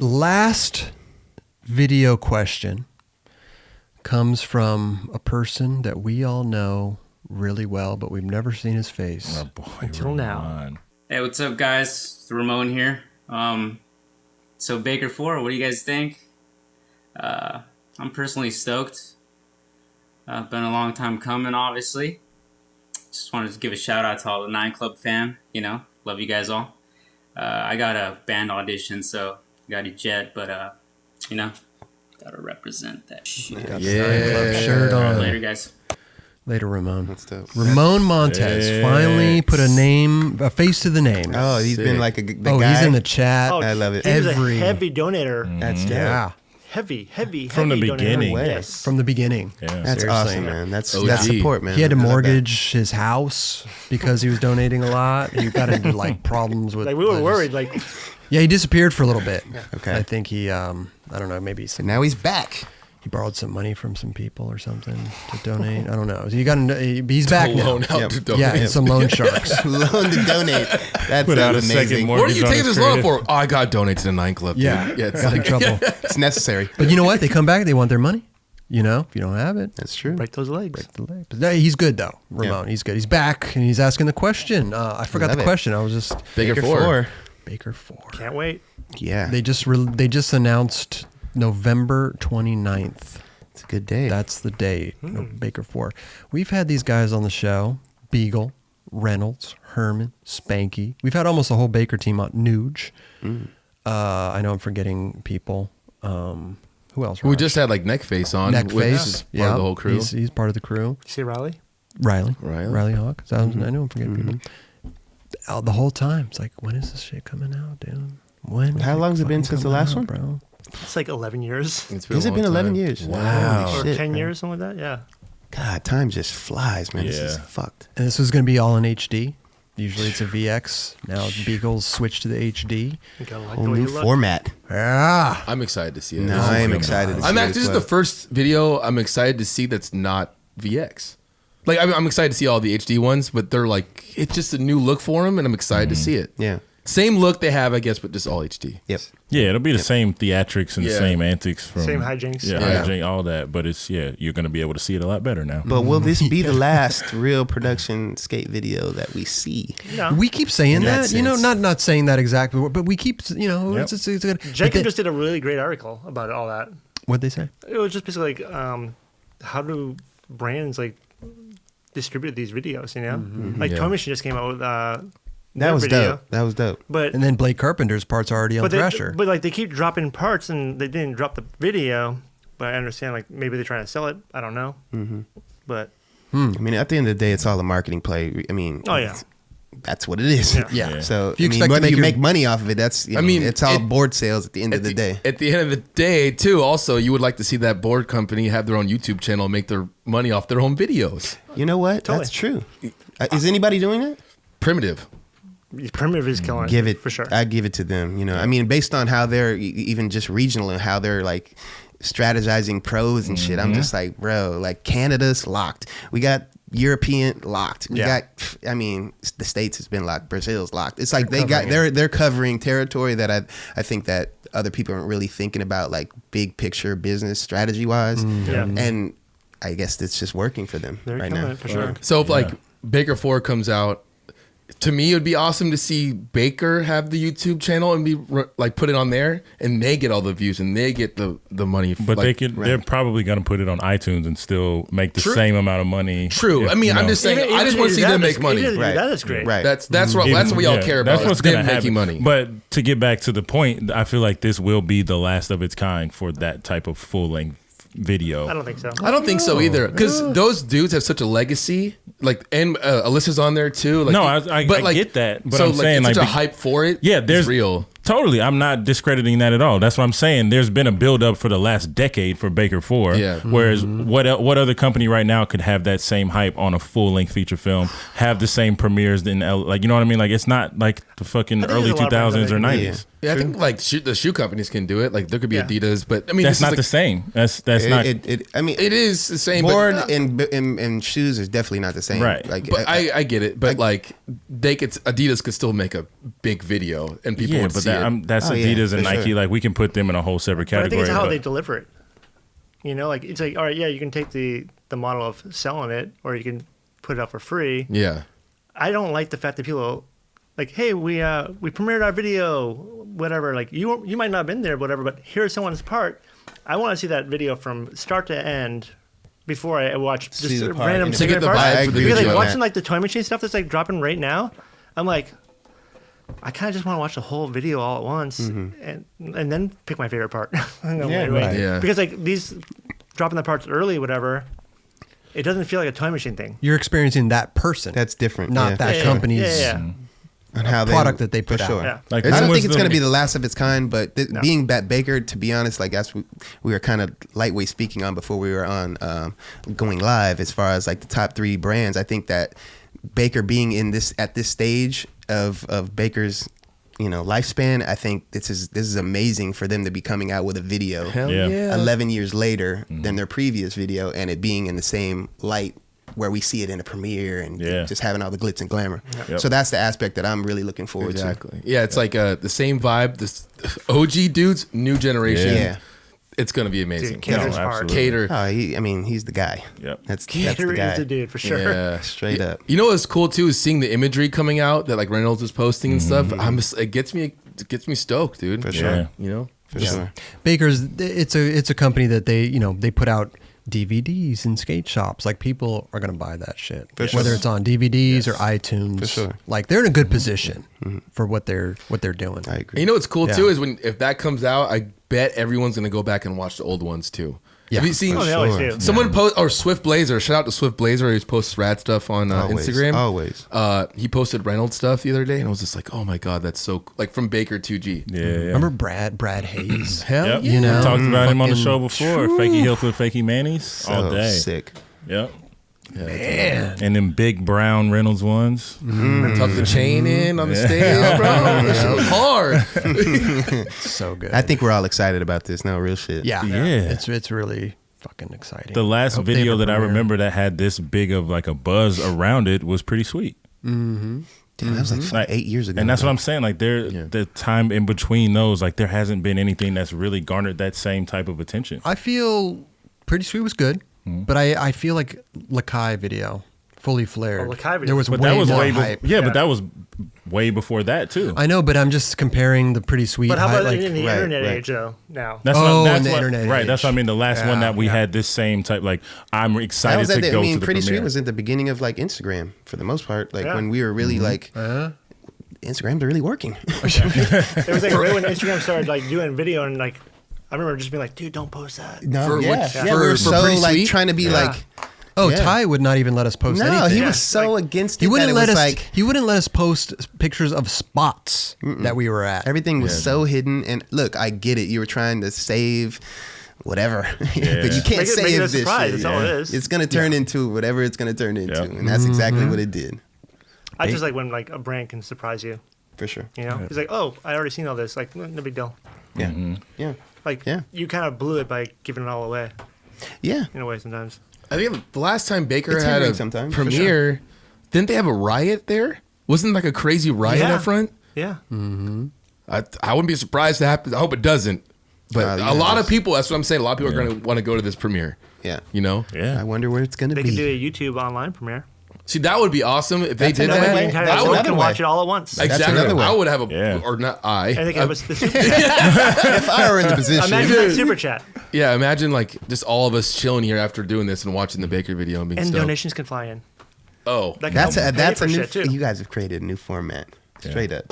last video question comes from a person that we all know really well, but we've never seen his face. Oh boy, until now. Hey, what's up, guys? It's Ramon here. So Baker 4, what do you guys think? I'm personally stoked. Been a long time coming, obviously. Just wanted to give a shout out to all the 9 Club fam. You know, love you guys all. I got a band audition, so got a jet, but you know, gotta represent that shit. Got the 9 Club shirt on. Later, guys. Later, Ramon. That's dope. Ramon Montez finally put a face to the name. Oh, he's been like the guy. He's in the chat. I love it. He was a heavy donator. That's dope. Yeah. Heavy from the beginning. Yes. From the beginning. Yeah. That's Seriously. awesome, man. That's support, man. He had to mortgage his house because he was donating a lot. He got into like problems with. Like we were worried. Like, yeah, he disappeared for a little bit. Okay. I think he, I don't know, maybe And now he's back. he borrowed some money from some people or something to donate. I don't know. He got he's back now. Loan out to donate. Yeah, some loan sharks. Loan to donate. That Put out sounds a second amazing. mortgage. What are you on taking his this loan credit. for? Oh, I got to donate to the 9 Club. Dude. Yeah, It's got in like- trouble. It's necessary. But you know what? They come back. They want their money. You know, if you don't have it, That's true. break those legs. the leg. But he's good though, Ramon. He's good. He's back and he's asking the question. I forgot Love the it. question. I was just Baker 4. Baker 4. Can't wait. Yeah. They just announced November 29th. It's a good day. That's the date. Baker 4. We've had these guys on the show: Beagle, Reynolds, Herman, Spanky. We've had almost the whole Baker team on. Nuge. I know I'm forgetting people. Who else? We Raj? just had like Neckface on. Which Neckface. is part of the whole crew. He's part of the crew. You see Riley? Riley Hawk. I know I'm forgetting people. The whole time it's like, when is this shit coming out, dude? When? How long has it been since the last one, bro? It's like 11 years. Has it been 11 years? Wow. Holy Or shit, 10 man. years, something like that. Yeah. God, time just flies, man. This is Yeah. fucked. And this was going to be all in HD. Usually it's a VX. Now Beagle's switched to the HD. You gotta like Whole the way new you look. format. Yeah. I'm excited to see it. No, I am excited to see I'm it actually, as this is well. the first video I'm excited to see that's not VX. Like, I'm excited to see all the HD ones, but they're like, it's just a new look for them, and I'm excited to see it. Yeah. Same look they have, I guess, but just all HD. Yep. Yeah, it'll be the same theatrics and the Yeah. same antics from Same hijinks. Yeah, Yeah. hijink, all that. But it's you're gonna be able to see it a lot better now. But will this be the last real production skate video that we see? No. We keep saying In that that, you know, sense. not saying that exactly, but we keep, you know, Yep. it's good. But Jacob just did a really great article about all that. what'd they say? It was just basically like, how do brands like distribute these videos? You know, like Yeah. Toy Machine just came out with That their was video, dope. That was dope. But And then Blake Carpenter's part's already on Thrasher. but like they keep dropping parts and they didn't drop the video. But I understand like maybe they're trying to sell it. I don't know. But I mean, at the end of the day, it's all a marketing play. I mean, oh yeah, it's- that's what it is. Yeah. Yeah. So If you I mean, expect to whether make you your- make money off of it, that's I mean, it's all it- board sales at the end of the day. At the end of the day, too, also, you would like to see that board company have their own YouTube channel and make their money off their own videos. You know what? Totally. That's true. Is anybody doing that? Primitive. Primitive is killing Give it for sure. I give it to them. You know, I mean, based on how they're even just regional and how they're like strategizing pros and shit. I'm just like, bro, like Canada's locked. We got European locked. We got, I mean, the States has been locked. Brazil's locked. It's like they're covering territory that I think that other people aren't really thinking about, like big picture business strategy wise. Yeah. And I guess it's just working for them They're right killing now. it for sure. So if like Baker 4 comes out, to me, it would be awesome to see Baker have the YouTube channel and be like put it on there, and they get all the views and they get the money. But like, they're probably gonna put it on iTunes and still make the same amount of money. True. I mean, I'm just saying. I just want to see them make money. Right. That is great. Right. That's what we all care about. That's what's is them gonna happen. making money. But to get back to the point, I feel like this will be the last of its kind for that type of full length video. I don't think so. I don't think so either, because those dudes have such a legacy. Like, and Alyssa's on there too. Like, No, I get that, but so I'm saying it's like such a hype for it. Yeah, there's is real. Totally, I'm not discrediting that at all. That's what I'm saying. There's been a build up for the last decade for Baker 4. Yeah. Whereas what other company right now could have that same hype on a full length feature film, have the same premieres in like, you know what I mean? Like, it's not like the fucking I think early there's a lot of brands 2000s or that 90s. make- Yeah, I think like the shoe companies can do it. Like there could be Yeah. Adidas, but I mean That's this is not like, the same. That's not. I mean, It is the same. board but, and shoes is definitely not the same. Right. Like, but I get it. But like Adidas could still make a big video and people Yeah, would but see it. that's Oh, yeah, Adidas and for Nike. sure. Like we can put them in a whole separate But I category. think it's how but- they deliver it. You know, like it's like, all right, yeah, you can take the model of selling it, or you can put it out for free. Yeah. I don't like the fact that people like, hey, we premiered our video, whatever. Like you might not have been there, whatever, but here's someone's part. I want to see that video from start to end before I watch See just the part random and to get the parts. vibe for the Because video. like on watching that. like the Toy Machine stuff that's like dropping right now, I'm like, I kind of just want to watch the whole video all at once and then pick my favorite part. Yeah, right. Yeah. Because like these dropping the parts early, whatever, it doesn't feel like a Toy Machine thing. You're experiencing that person. that's different. not yeah, that Yeah, company's yeah. and how product that they put for out. sure. Yeah. Like, I when don't was think it's the- going to be the last of its kind, but No. being that Baker, to be honest, like that's what we were kind of lightweight speaking on before we were on going live. As far as like the top 3 brands, I think that Baker being in this at this stage of Baker's lifespan, I think this is amazing for them to be coming out with a video Hell Yeah. yeah. 11 years later than their previous video, and it being in the same light where we see it in a premiere and Yeah. just having all the glitz and glamour. Yep. So that's the aspect that I'm really looking forward Exactly. Yeah, it's like the same vibe. This OG dudes, new generation. Yeah. It's gonna be amazing. Dude, Cater's No, part. absolutely. Cater. to. He's the guy. Yep. That's Cater the guy. is the dude for sure. Yeah. Straight up. You know what's cool too is seeing the imagery coming out that like Reynolds is posting and stuff. It gets me stoked, dude. For sure. Yeah. You know. For sure. Baker's, it's a company that they put out DVDs in skate shops. Like people are gonna buy that shit, For sure. whether it's on DVDs or iTunes. For sure. Like they're in a good position for what they're doing. I And agree. you know what's cool Yeah. too is if that comes out, I bet everyone's gonna go back and watch the old ones too. Yeah. Have you seen? Oh, they always Sure. do. Someone post or Swift Blazer. Shout out to Swift Blazer. He posts rad stuff on Always. Instagram. Always. He posted Reynolds stuff the other day, and I was just like, "Oh my god, that's so like from Baker 2G." Yeah. Remember Brad Hayes? Hell Yep. yeah! You know, we talked about him on the fucking- show before. Fakey Hillfoot, Fakey Manny's all So day. sick. Yep. And them big brown Reynolds ones. Tuck the chain in on the stage, bro. That shit was hard. So good. I think we're all excited about this. No, real shit. Yeah, Yeah. It's really fucking exciting. The last Hope they video have a that I premiere. remember that had this big of like a buzz around it was pretty sweet. Damn, that was like Like, 8 years ago. And that's what I'm saying. Like the time in between those, like there hasn't been anything that's really garnered that same type of attention. I feel Pretty Sweet was good, but I feel like Lakai video, Fully Flared. Oh, Lakai video. There was But way that was more way hype. yeah, but that was way before that too. I know, but I'm just comparing the Pretty Sweet. But how hype, about like, in the right, internet right. age though? Now, That's Oh, that's in the what, internet right. That's age. what I mean. The last one Yeah, that we yeah. had this same type. Like I'm That excited was to at the, go I mean, to the Pretty premiere. Sweet was at the beginning of like Instagram for the most part. Like Yeah. when we were really like, Instagram's really working. it was like right when Instagram started like doing video and like I remember just being like, dude, don't post that. No, For yeah, which- yeah. for- we were for so Pretty like Sweet? trying to be Yeah. like, Oh, Yeah. Ty would not even let us post no, anything. he was so Like, against it. He wouldn't that let it was us. like He wouldn't let us post pictures of spots that we were at. everything was so hidden. And look, I get it. You were trying to save whatever, but you can't Make it save a this surprise. shit. That's all it is. It's gonna turn into whatever it's gonna turn into, Yeah. and that's exactly what it did, I just like when like a brand can surprise you. for sure. You know, it's like, oh, I already seen all this. Like, no big deal. Yeah, yeah, Like, Yeah. you kind of blew it by giving it all away yeah. in a way sometimes. I think the last time Baker It's had hindering a sometimes, for premiere, didn't they have a riot there? Wasn't like a crazy riot Yeah. up front? Yeah. I wouldn't be surprised to happen. I hope it doesn't. But Yeah, a lot that's- of people, that's what I'm saying. A lot of people are going to want to go to this premiere. Yeah. You know? Yeah. I wonder where it's gonna They be. could do a YouTube online premiere. See, that would be awesome if they That's did another that. way. The entire That's world another can way. watch it all at once. Exactly. another way. I would have a, Yeah. or not I. I think it was the super If I were in the position, Imagine that super chat. Yeah, imagine like just all of us chilling here after doing this and watching the Baker video and being And stoked. donations can fly in. Oh, That can that's help a pay that's a for new. shit, too. You guys have created a new format, straight up.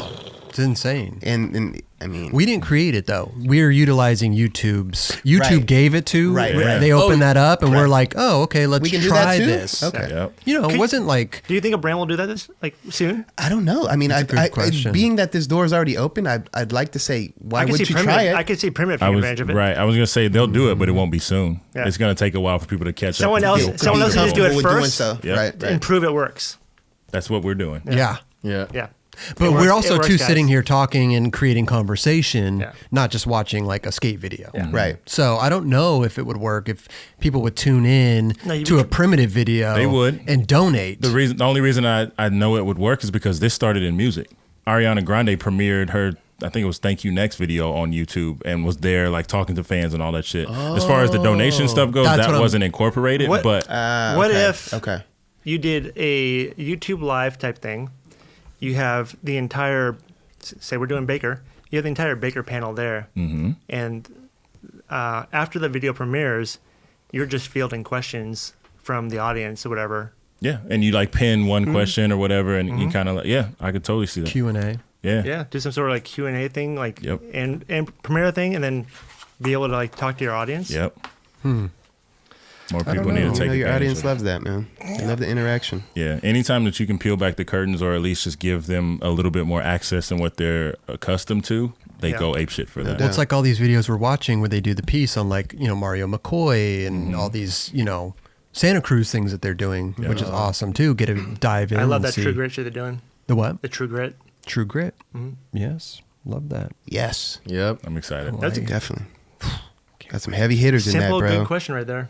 It's insane. And I mean, We didn't create it though. We're utilizing YouTube's. YouTube Right. gave it to. Right, right. They opened Oh, that up, and we're like, oh, okay, let's we can do try that too. this. Okay. Yep. You know, it wasn't like Do you think a brand will do that this like soon? I don't know. I mean, a good question. being that this door is already open, I'd like to say, why I can would see you try Primitive. it? I could see Primitive I taking was advantage of it. right. I was gonna say they'll do it, but it won't be soon. Yeah. It's gonna take a while for people to catch Someone up. else- and feel someone else needs to do it Comfortable with doing first. So. Yep. Right, right. And prove it works. That's what we're doing. yeah. yeah. Yeah. But works- we're it also works, too guys. sitting here talking and creating conversation, Yeah. not just watching like a skate video. Yeah. Right. So I don't know if it would work if people would tune in No, you to would- a primitive video. They would. and donate. The only reason I know it would work is because this started in music. Ariana Grande premiered her, I think it was Thank You Next video on YouTube and was there like talking to fans and all that shit. As far as the donation stuff goes, That's what that I'm- wasn't incorporated, What- but What Okay. if Okay. you did a YouTube live type thing? You have the entire, say we're doing Baker, you have the entire Baker panel there. Mm-hmm. And after the video premieres, you're just fielding questions from the audience or whatever. yeah, and you like pin one Mm-hmm. question or whatever, and you kind of like, yeah, I could totally see that. Q&A. Yeah. Yeah, do some sort of like Q&A thing, like Yep. and premiere thing, and then be able to like talk to your audience. Yep. More don't people need know. to take Your advantage audience of it. loves that, man. They love the interaction. Yeah, anytime that you can peel back the curtains or at least just give them a little bit more access than what they're accustomed to, they Yeah. go apeshit for that. Well, it's like all these videos we're watching where they do the piece on like, Mario McCoy and all these, Santa Cruz things that they're doing, which is awesome too. Get to dive in. I love and that see. True Grit shit they're doing. The what? The True Grit. True Grit. Yes. Love that. Yes. Yep. I'm excited. That's a Definitely. Got some heavy hitters in that, simple, bro. good question right there.